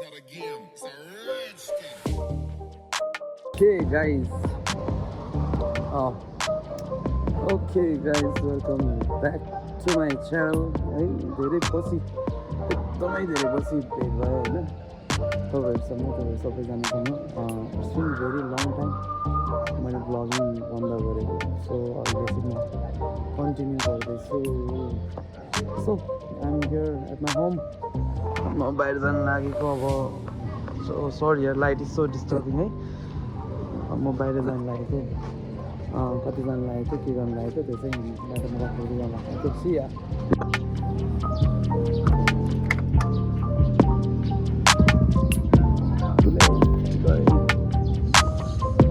not a game, it's a rich thing. Okay guys, oh, okay guys, welcome back to my channel. है धेरै पछि एकदमै धेरै पछि भेट भयो होइन तपाईँहरूसँग, तपाईँहरू सबैजनासँग। It's been very long time मैले ब्लगिङ बन्द गरेको, सो अहिले चाहिँ म कन्टिन्यू गर्दैछु। So I am here at my home. म बाहिर जानु लागेको अब। सो सरी यार, लाइट इज सो डिस्टर्बिङ है। म बाहिर जानु लागेको, कति जानु लागेको, के गर्नु लागेको त्यो चाहिँ बाटोमा राखेर जानु लागेको छु या।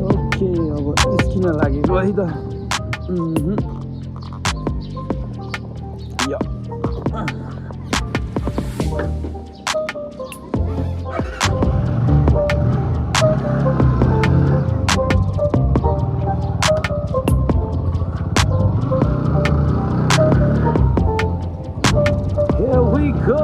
ओके, अब निस्किन लागेको है त। या here we go.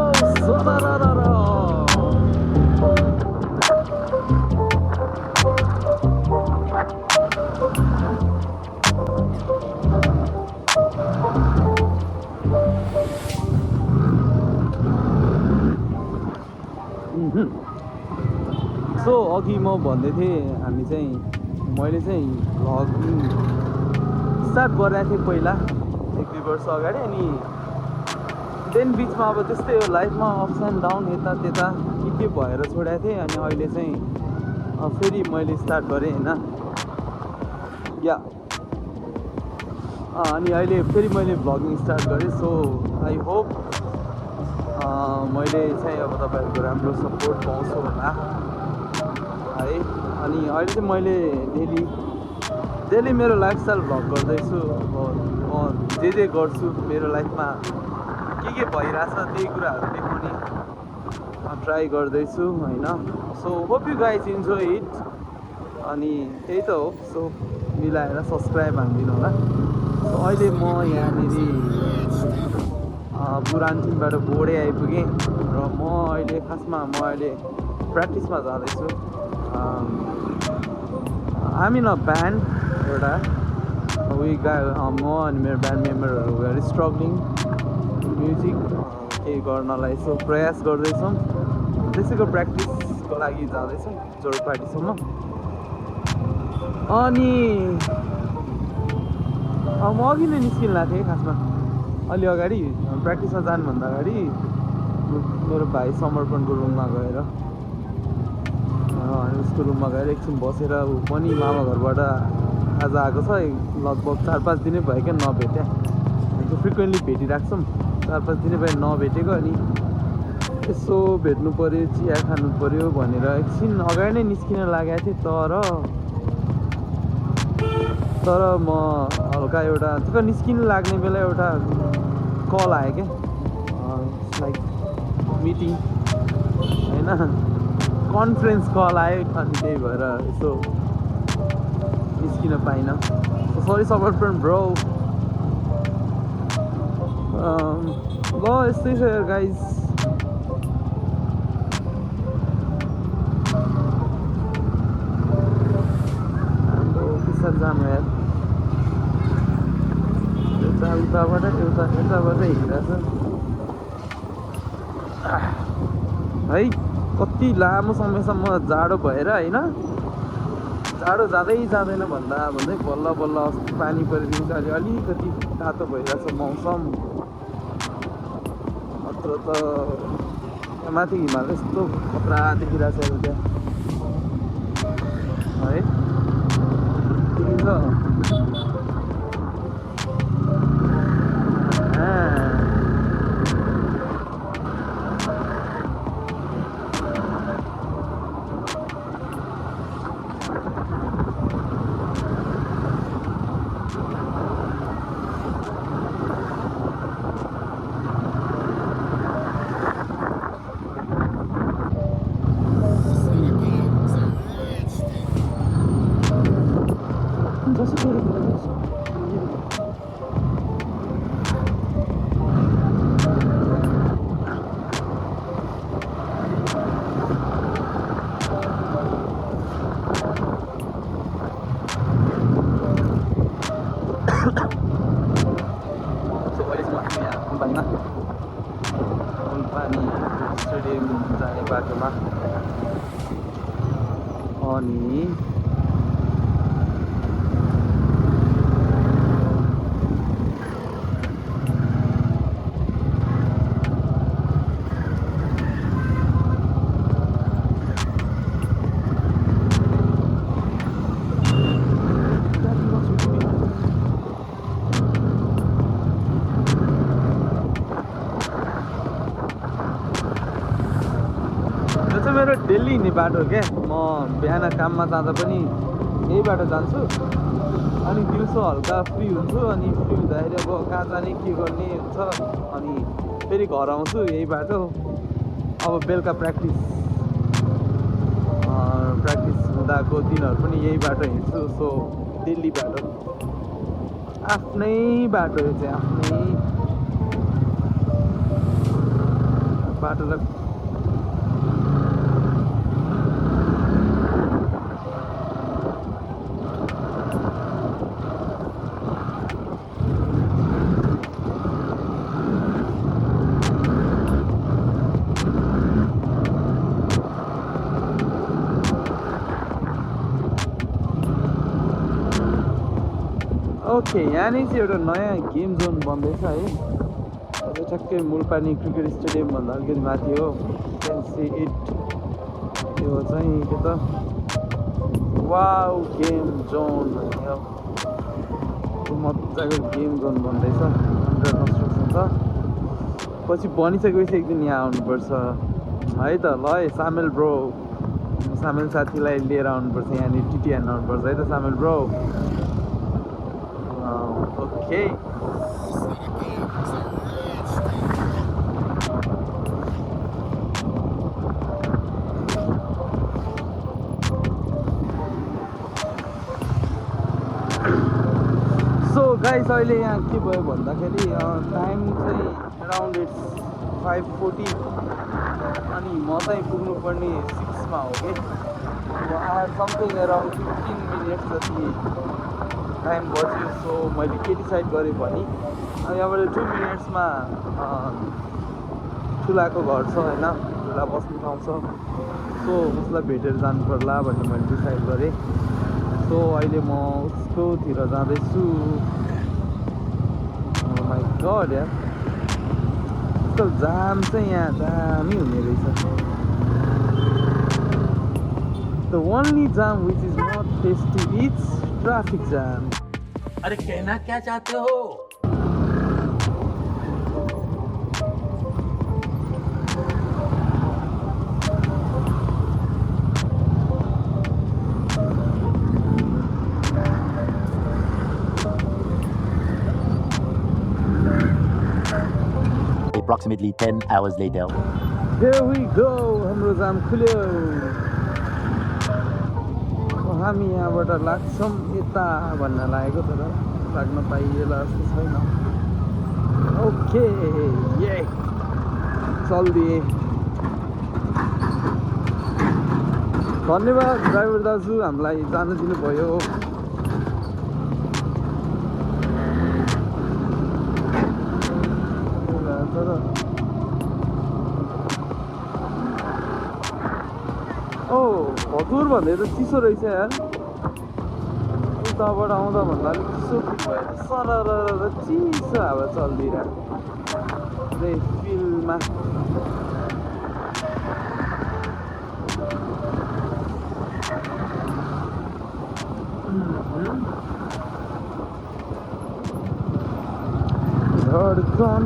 सो अघि म भन्दै थिएँ, हामी चाहिँ मैले चाहिँ भ्लगिङ स्टार्ट गरेको थिएँ पहिला 1-2 वर्ष अगाडि। अनि देन बिचमा अब त्यस्तै हो लाइफमा, अप्स एन्ड डाउन, यता त्यता के भएर छोडेको थिएँ। अनि अहिले चाहिँ फेरि मैले स्टार्ट गरेँ होइन या। अनि अहिले फेरि मैले भ्लगिङ स्टार्ट गरेँ। सो आई होप मैले चाहिँ अब तपाईँहरूको राम्रो सपोर्ट पाउँछु होला है। अनि अहिले चाहिँ मैले डेली मेरो लाइफस्टाइल भ्लग गर्दैछु। अब म जे गर्छु मेरो लाइफमा के भइरहेछ त्यही कुराहरू देखाउने ट्राई गर्दैछु होइन। So hope you guys enjoy it. अनि त्यही त हो, सो मिलाएर सब्सक्राइब हानिदिनु होला। सो अहिले म यहाँनिर बुरान्टिङबाट बोर्डै आइपुगेँ र म अहिले प्र्याक्टिसमा जाँदैछु। हामी न ब्यान्ड एउटा म अनि मेरो ब्यान्ड मेम्बरहरू भेरी स्ट्रगलिङ म्युजिक केही गर्नलाई। सो प्रयास गर्दैछौँ, त्यसैको प्र्याक्टिसको लागि जाँदैछौँ जोरपाटीसम्म। अनि म अघि नै निस्किन लाग्थेँ खासमा, अलि अगाडि प्र्याक्टिसमा जानुभन्दा अगाडि मेरो भाइ समर्पणको रुममा गएर, उसको रुममा गएर एकछिन बसेर, ऊ पनि मामा घरबाट आज आएको छ। लगभग 4-5 दिनै भयो क्या नभेट्या। फ्रिक्वेन्टली भेटिरहेको छौँ, 4-5 दिनै भयो नभेटेको। अनि यसो भेट्नु पऱ्यो, चिया खानु पऱ्यो भनेर एकछिन अगाडि नै निस्किन लागेको थिएँ। तर म हल्का एउटा त्यो निस्किन लाग्ने बेला एउटा कल आयो क्या, लाइक मिटिङ होइन, कन्फरेन्स कल आयो। अनि त्यही भएर यसो निस्किन पाइनँ। सरी समर्पण ब्रो। ल यस्तै छ यार गाइज। हाम्रो किसान जानु यार, उताबाट यताबाट हिँडिरहेछ है। कति लामो समयसम्म जाडो भएर होइन, जाडो जाँदैन भन्दै बल्ल अस्ति पानी परिदिन्छ। अहिले अलिकति तातो भइरहेछ मौसम। अत्र त माथि हिमाल यस्तो खतरा देखिरहेछ त्यहाँ है, देखिन्छ। भएन मुलपानी स्टेडियम जाने बाटोमा अनि मेरो डेली हिँड्ने बाटो क्या म बिहान काममा जाँदा पनि यही बाटो जान्छु अनि दिउँसो हल्का फ्री हुन्छु अनि फ्री हुँदाखेरि अब कहाँ जाने के गर्ने हुन्छ अनि फेरि घर आउँछु यही बाटो अब बेलुका प्र्याक्टिस हुँदाको दिनहरू पनि यही बाटो हिँड्छु सो डेली बाटो आफ्नै बाटो यो चाहिँ आफ्नै बाटो र ओके यहाँनिर चाहिँ एउटा नयाँ गेम जोन बन्दैछ है अब ठ्याक्कै मुलपानी क्रिकेट स्टेडियमभन्दा अलिकति माथि हो क्यान सी इट यो चाहिँ के त वाउ गेम जोन भन्ने मजाको गेम जोन बन्दैछ अन्डर कन्स्ट्रक्सन छ पछि बनिसकेपछि एक दिन यहाँ आउनुपर्छ है त ल है सामेल ब्रो सामेल साथीलाई लिएर आउनुपर्छ यहाँनिर टिटिआन आउनुपर्छ है त सामेल ब्रो Okay. So guys, अहिले यहाँ के भयो भन्दाखेरि टाइम चाहिँ अराउन्ड इट्स 5:40 अनि म चाहिँ पुग्नुपर्ने 6 मा हो कि I have something around 15 minutes जति टाइम बच्यो सो मैले के डिसाइड गरेँ भने यहाँबाट 2 मिनट्समा ठुलाको घर छ होइन ठुला बस्ने ठाउँ छ सो उसलाई भेटेर जानु पर्ला भन्ने मैले डिसाइड गरेँ सो अहिले म उसकोतिर जाँदैछु माइ गड यार यस्तो जाम चाहिँ यहाँ दामी हुने रहेछ the only jam which is not tasty it's traffic jam अरे कहना क्या चाहते हो Approximately 10 hours later. Here we go. हाम्रो जाम खुल्यो हामी यहाँबाट लाग्छौँ यता भन्न लागेको तर लाग्न पाइएला जस्तो छैन ओके ये चलिदिए धन्यवाद ड्राइभर दाजु हामीलाई जान दिनुभयो हजुर भन्दै त चिसो रहेछ यार उताबाट आउँदा भन्दा अलिक चिसो भयो सरर चिसो हावा चलिदिरहेको फिल्डमा धड्कन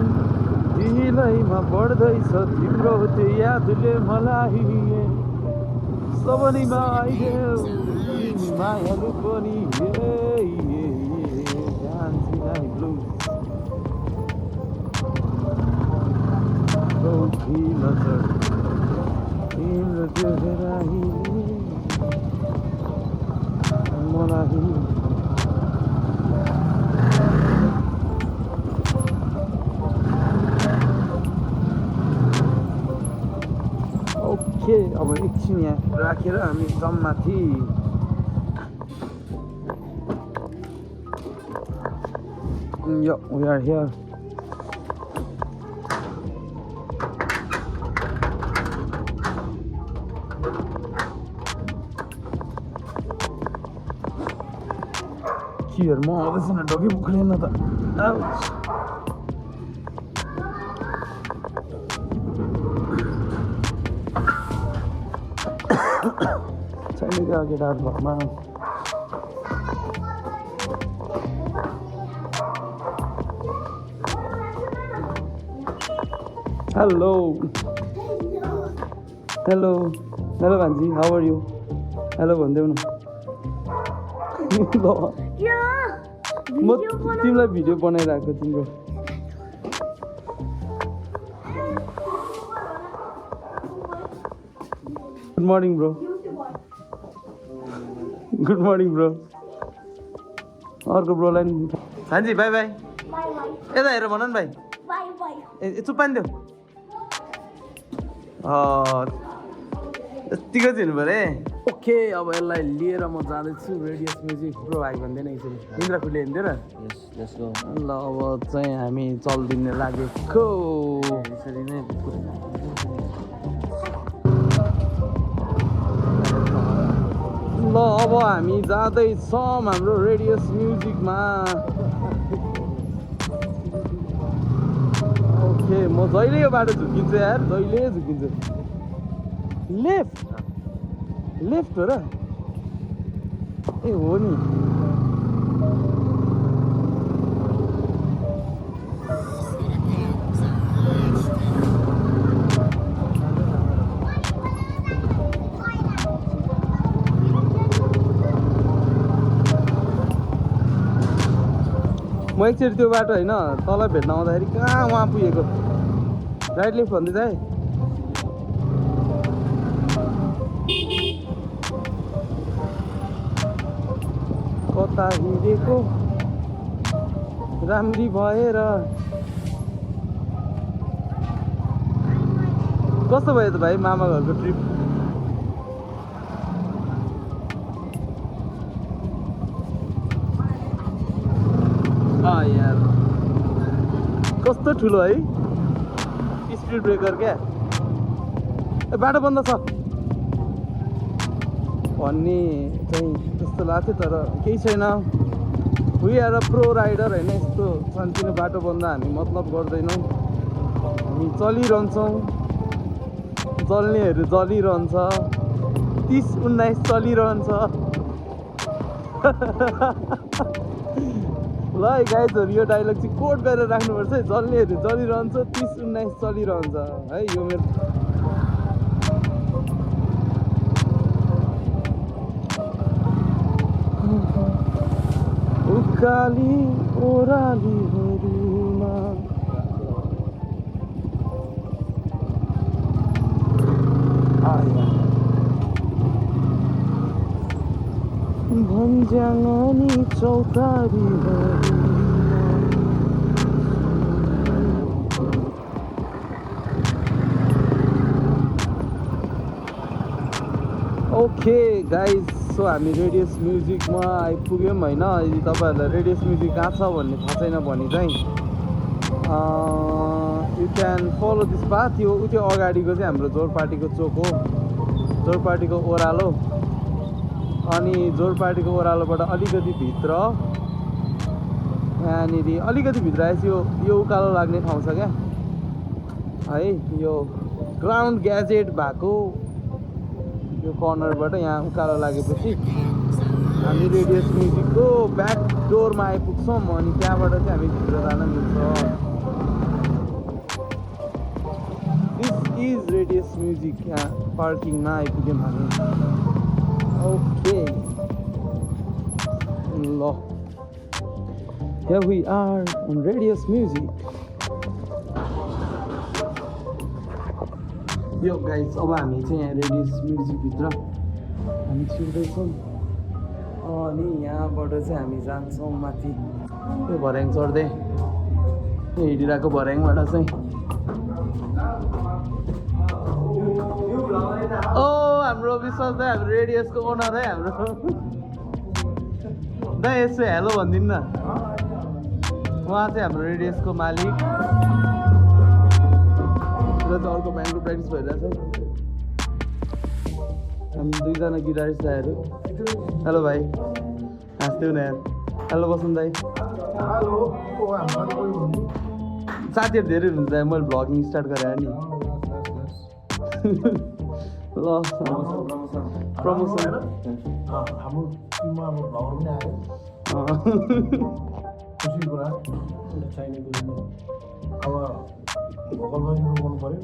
दिलैमा बढ्दैछ तिम्रो त्यो यादले मलाई सबैमा आइदेऊ तिमी मायालु पनि गौठी नजर तिम्रो त्यो हेराई मलाई ओके अब एकछिन यहाँ राखेर हामी जम्माथि we are here थियर म आउँदैछन् ढोकी उक्लिएन त आउच छैन क्या केटाहरू घरमा हेलो हेलो हेलो भान्जी हाउ आर यु हेलो भनिदेऊ न म तिमीलाई भिडियो बनाइरहेको तिम्रो good morning bro good morning bro अर्को ब्रोलाई नि भान्जी बाई बाई यता हेर भन न भाइ ए चुप पानी देऊ यत्तिको चाहिँ हुनु पऱ्यो ओके अब यसलाई लिएर म जाँदैछु रेडियस म्युजिक ब्रो भाइ भन्दैन यसरी निन्द्रा खुल्यो हिँड्थ्यो र ल अब चाहिँ हामी चल्दिने लागेको यसरी नै ल अब हामी जाँदैछौँ हाम्रो रेडियस म्युजिकमा ओके म जहिले यो बाटो झुकिन्छु यार जहिले झुकिन्छु लेफ्ट लेफ्ट हो र ए हो नि म एकचोटि त्यो बाटो होइन तल भेट्न आउँदाखेरि कहाँ उहाँ पुगेको राइट लेफ्ट भन्दै जाए कता हिँडेको राम्री भएर कस्तो भयो त भाइ मामा घरको ट्रिप यार कस्तो ठुलो है स्पिड ब्रेकर क्या ए बाटो बन्द छ भन्ने चाहिँ त्यस्तो लाग्थ्यो तर केही छैन we are a pro rider होइन यस्तो सानोतिनो बाटो बन्द हामी मतलब गर्दैनौँ हामी चलिरहन्छौँ जल्नेहरू जलिरहन्छ 30-19 चलिरहन्छ ल है गाइजहरू यो डाइलग चाहिँ कोट गरेर राख्नुपर्छ है जल्नेहरू जलिरहन्छ 30-19 चलिरहन्छ है यो मेरो उकाली ओह्रालीहरूमा भन्ज्याङनी चौतारीहरूमा ओके गाइज सो हामी रेडियस म्युजिकमा आइपुग्यौँ होइन यदि तपाईँहरूलाई रेडियस म्युजिक कहाँ छ भन्ने थाहा छैन भने चाहिँ you can follow this path यो त्यो अगाडिको चाहिँ हाम्रो जोरपाटीको चोक हो जोरपाटीको ओह्रालो अनि जोरपाटीको ओह्रालोबाट अलिकति भित्र यहाँनिर अलिकति भित्र आएपछि यो उकालो लाग्ने ठाउँ छ क्या है यो ग्राउन्ड ग्याजेट भएको यो कर्नरबाट यहाँ उकालो लागेपछि हामी रेडियस म्युजिकको ब्याक डोरमा आइपुग्छौँ अनि त्यहाँबाट चाहिँ हामी भित्र जान मिल्छ दिस इज रेडियस म्युजिक यहाँ पार्किङमा आइपुग्यौँ हामी ओके ल here we are on Radius Music यो गाइज अब हामी चाहिँ यहाँ रेडियस म्युजिकभित्र हामी छिर्दैछौँ अनि यहाँबाट चाहिँ हामी जान्छौँ माथि यो भर्याङ चढ्दै यो हिँडिरहेको भर्याङबाट चाहिँ ओ हाम्रो विश्वास दाइ हाम्रो रेडियसको ओनर है हाम्रो दाइ यसो हेलो भनिदिनु न उहाँ चाहिँ हाम्रो रेडियसको मालिक र चाहिँ अर्को ब्यान्डको प्र्याक्टिस भइरहेछ हामी दुईजना गिटारिस्ट दाइहरू हेलो भाइ हाँस्थ्यौ न यार हेलो बसन्त दाई साथीहरू धेरै हुनुहुन्छ मैले भ्लगिङ स्टार्ट गरेँ नि ल प्रमोसन हाम्रो टिममा अब भ्लगर पनि आयो खुसी कुरा चाहिने कुरा अब भोकलमा इम्प्रुभ गर्नु पऱ्यो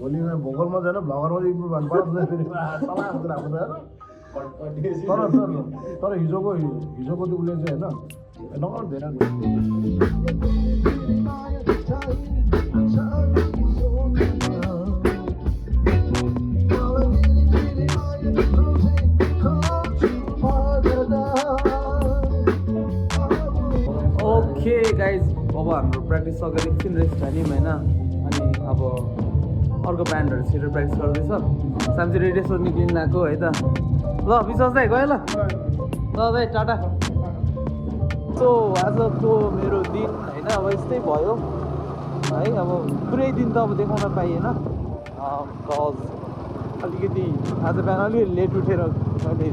भोलिमा भोकलमा जान भ्लगरमा चाहिँ इम्प्रुभ गर्नु पर्यो तर हिजोको त्यो उसले चाहिँ होइन धेरै ओके गाइज अब हाम्रो प्र्याक्टिस सकेर एकछिन रेस्ट हाल्यौँ होइन अनि अब अर्को ब्यान्डहरू छिटो प्र्याक्टिस गर्दैछ साम्ची रेडियो निक्लिनु आएको है त ल विश्वास दाइ गयो ल दाइ टाटा सो आजको मेरो दिन होइन अब यस्तै भयो है अब पुरै दिन त अब देखाउन पाइएन कज अलिकति आज बिहान अलिकति लेट उठेर मैले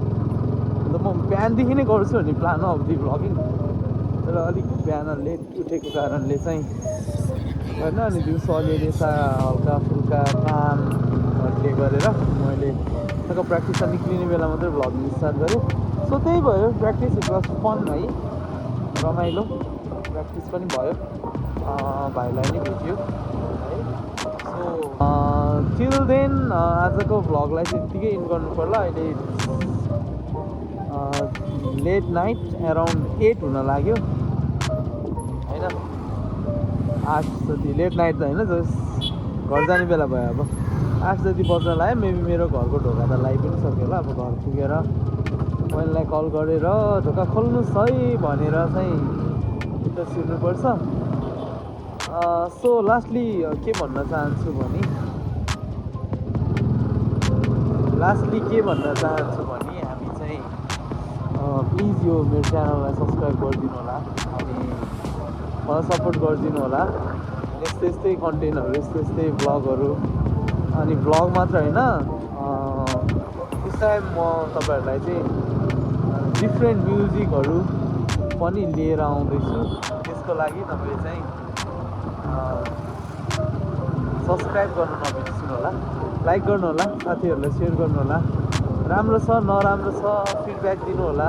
म बिहानदेखि नै गर्छु भन्ने प्लान हो अब दि भ्लगिङ तर अलिक बिहान लेट उठेको कारणले चाहिँ होइन अनि दिउँसो अलिअलि हल्का फुल्का कामहरूले गरेर मैले त्यहाँको प्र्याक्टिस निक्लिने बेला मात्रै भ्लगिङ स्टार्ट गरेँ सो त्यही भयो प्र्याक्टिस इट वाज फन है रमाइलो प्र्याक्टिस पनि भयो भाइलाई नै भेट्यो है सो टिल देन आजको भ्लगलाई चाहिँ यत्तिकै इन्ड गर्नु पर्ला अहिले लेट नाइट एराउन्ड 8 हुन लाग्यो होइन 8 जति लेट नाइट त होइन जस घर जाने बेला भयो अब 8 जति बज्न लाग्यो मेबी मेरो घरको ढोका त लागि पनि सक्यो होला अब घर पुगेर मैले कल गरेर ढोका खोल्नुहोस् है भनेर चाहिँ उता छिर्नुपर्छ सो लास्टली के भन्न चाहन्छु भने हामी चाहिँ प्लिज यो मेरो च्यानललाई सब्सक्राइब गरिदिनु होला अनि मलाई सपोर्ट गरिदिनु होला यस्तै कन्टेन्टहरू यस्तै भ्लगहरू अनि भ्लग मात्र होइन दिस टाइम म तपाईँहरूलाई चाहिँ डिफ्रेन्ट म्युजिकहरू पनि लिएर आउँदैछु त्यसको लागि तपाईँले चाहिँ सब्सक्राइब गर्न नबिर्सिनु होला लाइक गर्नु होला साथीहरूलाई सेयर गर्नु होला राम्रो छ नराम्रो छ फिडब्याक दिनु होला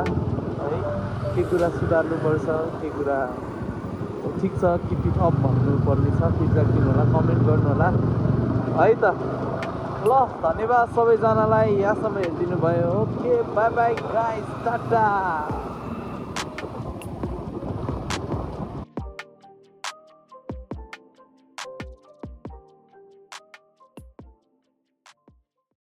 है के कुरा सुधार्नुपर्छ के कुरा ठिक छ किप इट अप भन्नुपर्ने छ फिडब्याक दिनु होला कमेन्ट गर्नु होला है त ल धन्यवाद सबैजनालाई यहाँसम्म हेरिदिनु भयो okay by by guys Tata